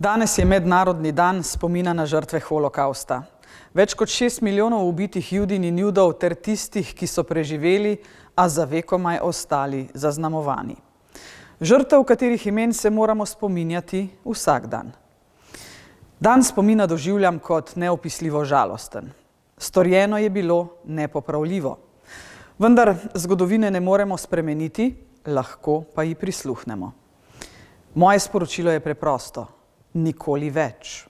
Danes je mednarodni dan spomina na žrtve holokausta. Več kot 6 milijonov ubitih Judinj in Judov ter tistih, ki so preživeli, a za vekomaj ostali zaznamovani. Žrtev, katerih imen se moramo spominjati vsak dan. Dan spomina doživljam kot neopisljivo žalosten. Storjeno je bilo nepopravljivo. Vendar zgodovine ne moremo spremeniti, lahko pa ji prisluhnemo. Moje sporočilo je preprosto. Nikoli več.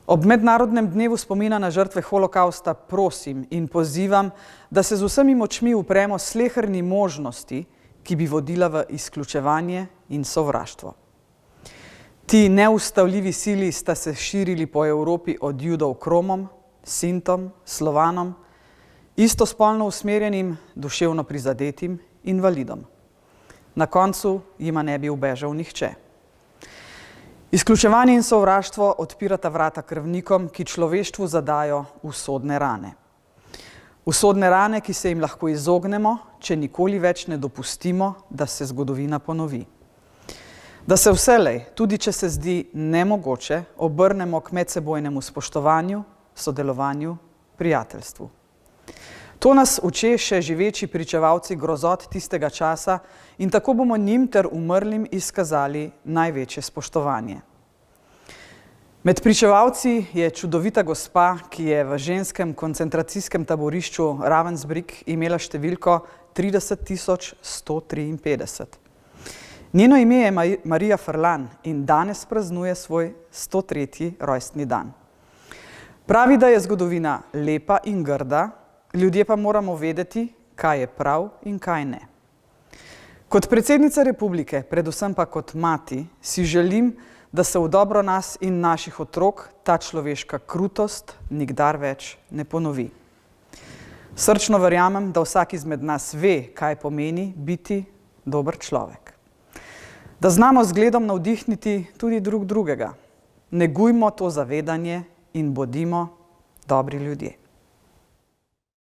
Ob mednarodnem dnevu spomina na žrtve holokausta prosim in pozivam, da se z vsemi močmi upremo sleherni možnosti, ki bi vodila v izključevanje in sovraštvo. Ti neustavljivi sili sta se širili po Evropi od Judov k Romom, Sintom, Slovanom, istospolno usmerjenim, duševno prizadetim invalidom. Na koncu jima ne bi ubežal nihče. Izključevanje in sovraštvo odpirata vrata krvnikom, ki človeštvu zadajo usodne rane. Usodne rane, ki se jim lahko izognemo, če nikoli več ne dopustimo, da se zgodovina ponovi. Da se vselej, tudi če se zdi nemogoče, obrnemo k medsebojnemu spoštovanju, sodelovanju, prijateljstvu. To nas uče še živeči pričevalci grozot tistega časa in tako bomo njim ter umrlim izkazali največje spoštovanje. Med pričevalci je čudovita gospa, ki je v ženskem koncentracijskem taborišču Ravensbrück imela številko 30.153. Njeno ime je Marija Frlan in danes praznuje svoj 103. rojstni dan. Pravi, da je zgodovina lepa in grda, ljudje pa moramo vedeti, kaj je prav in kaj ne. Kot predsednica republike, predvsem pa kot mati, si želim, da se v dobro nas in naših otrok ta človeška krutost nikdar več ne ponovi. Srčno verjamem, da vsak izmed nas ve, kaj pomeni biti dober človek. Da znamo z zgledom navdihniti tudi drug drugega. Negujmo to zavedanje in bodimo dobri ljudje.